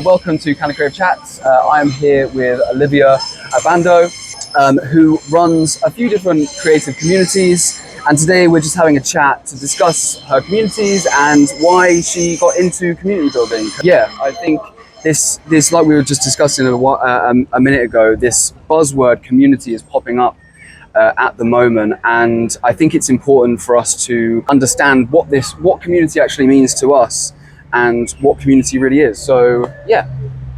welcome to Community Curates. I am here with Olivia Abando, who runs a few different creative communities, and today we're just having a chat to discuss her communities and why she got into community building. Yeah, I think this like we were just discussing a minute ago, this buzzword community is popping up at the moment, and I think it's important for us to understand what community actually means to us and what community really is. So yeah,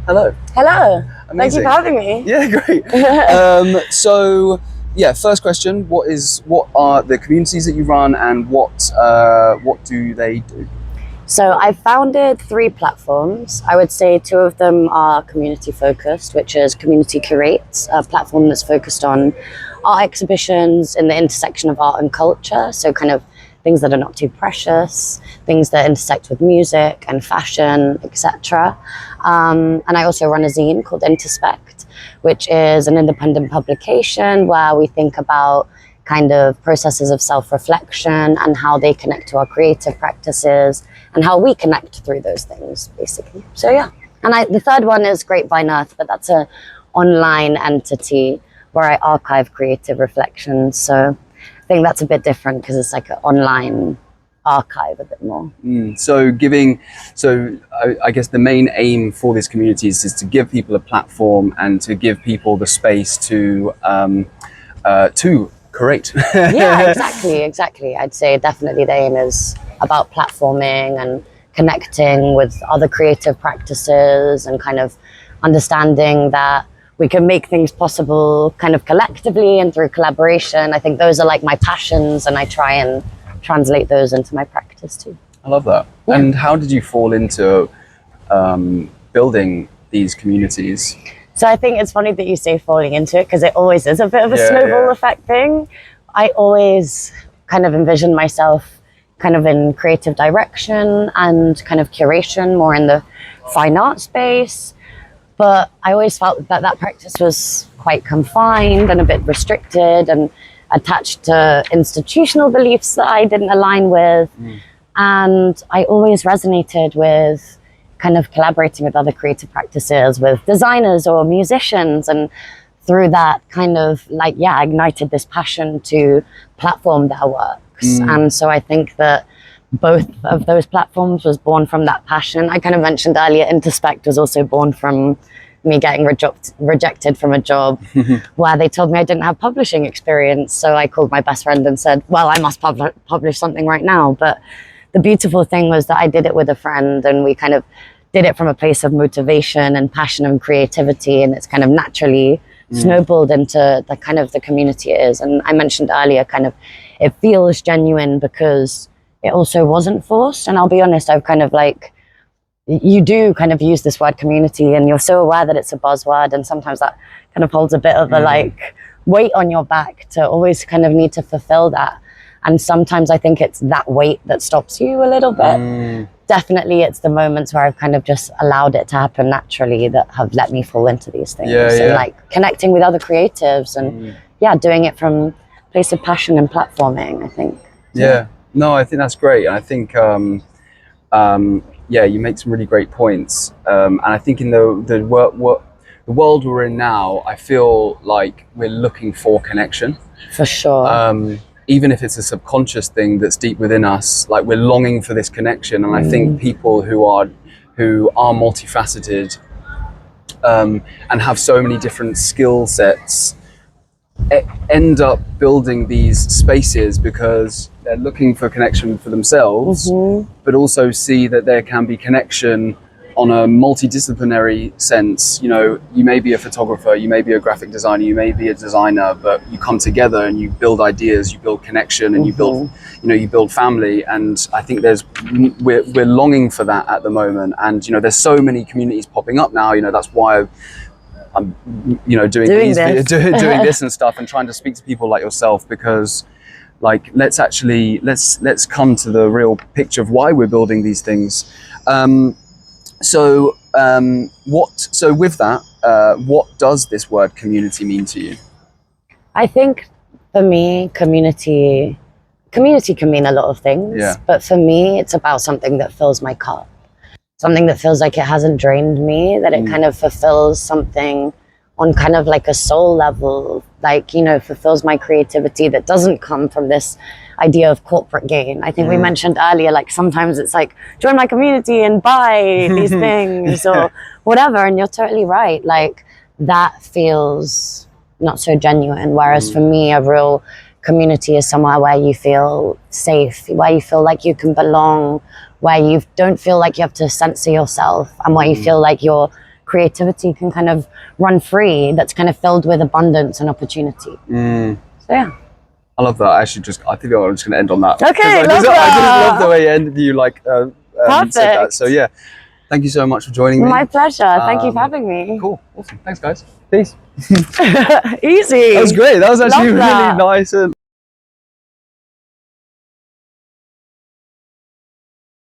hello. Hello. Amazing. Thank you for having me. Yeah, great. So yeah, first question: what are the communities that you run, and what do they do? So I've founded 3 platforms. I would say 2 of them are community focused, which is Community Curates, a platform that's focused on art exhibitions in the intersection of art and culture. So kind of things that are not too precious, things that intersect with music and fashion, etc. And I also run a zine called Interspect, which is an independent publication where we think about kind of processes of self-reflection and how they connect to our creative practices and how we connect through those things, basically. So yeah. And the third one is Grapevine.earth, but that's an online entity where I archive creative reflections. So I think that's a bit different because it's like an online archive a bit more. So I guess the main aim for these communities is to give people a platform and to give people the space to curate. Yeah, exactly. I'd say definitely the aim is about platforming and connecting with other creative practices and kind of understanding that we can make things possible kind of collectively and through collaboration. I think those are like my passions, and I try and translate those into my practice too. I love that. Yeah. And how did you fall into building these communities? So I think it's funny that you say falling into it, because it always is a bit of a snowball effect thing. I always kind of envision myself kind of in creative direction and kind of curation, more in the fine art space. But I always felt that that practice was quite confined and a bit restricted and attached to institutional beliefs that I didn't align with. And I always resonated with kind of collaborating with other creative practices, with designers or musicians. And through that kind of ignited this passion to platform their works. And so I think that both of those platforms was born from that passion. I kind of mentioned earlier, Interspect was also born from me getting rejected from a job where they told me I didn't have publishing experience. So I called my best friend and said, well, I must publish something right now. But the beautiful thing was that I did it with a friend, and we kind of did it from a place of motivation and passion and creativity. And it's kind of naturally snowballed into the kind of the community it is. And I mentioned earlier, kind of, it feels genuine because it also wasn't forced. And I'll be honest, I've kind of you do kind of use this word community, and you're so aware that it's a buzzword, and sometimes that kind of holds a bit of a weight on your back to always kind of need to fulfill that. And sometimes I think it's that weight that stops you a little bit. Definitely it's the moments where I've kind of just allowed it to happen naturally that have let me fall into these things. And connecting with other creatives and doing it from a place of passion and platforming, I think. No, I think that's great. And I think you make some really great points. And I think in the world we're in now, I feel like we're looking for connection. For sure. Even if it's a subconscious thing that's deep within us, like we're longing for this connection. And I think people who are multifaceted and have so many different skill sets end up building these spaces because they're looking for connection for themselves, but also see that there can be connection on a multidisciplinary sense. You know, you may be a photographer, you may be a graphic designer, you may be a designer, but you come together and you build ideas, you build connection, and you build family. And I think we're longing for that at the moment. And there's so many communities popping up now. That's why I'm doing this and stuff, and trying to speak to people like yourself, because let's come to the real picture of why we're building these things. So with that, what does this word community mean to you? I think for me, community can mean a lot of things, but for me, it's about something that fills my cup. something that feels like it hasn't drained me, that it kind of fulfills something on kind of like a soul level, like, you know, fulfills my creativity that doesn't come from this idea of corporate gain. I think we mentioned earlier, like sometimes it's like, join my community and buy these things or whatever. And you're totally right. Like that feels not so genuine. Whereas for me, a real community is somewhere where you feel safe, where you feel like you can belong, where you don't feel like you have to censor yourself, and where you feel like your creativity can kind of run free, that's kind of filled with abundance and opportunity. So yeah. I love that. I think I'm just going to end on that. Okay, I just love the way you ended. You said that. So yeah, thank you so much for joining me. My pleasure. Thank you for having me. Cool. Awesome. Thanks, guys. Peace. Easy. That was great. That was actually really nice and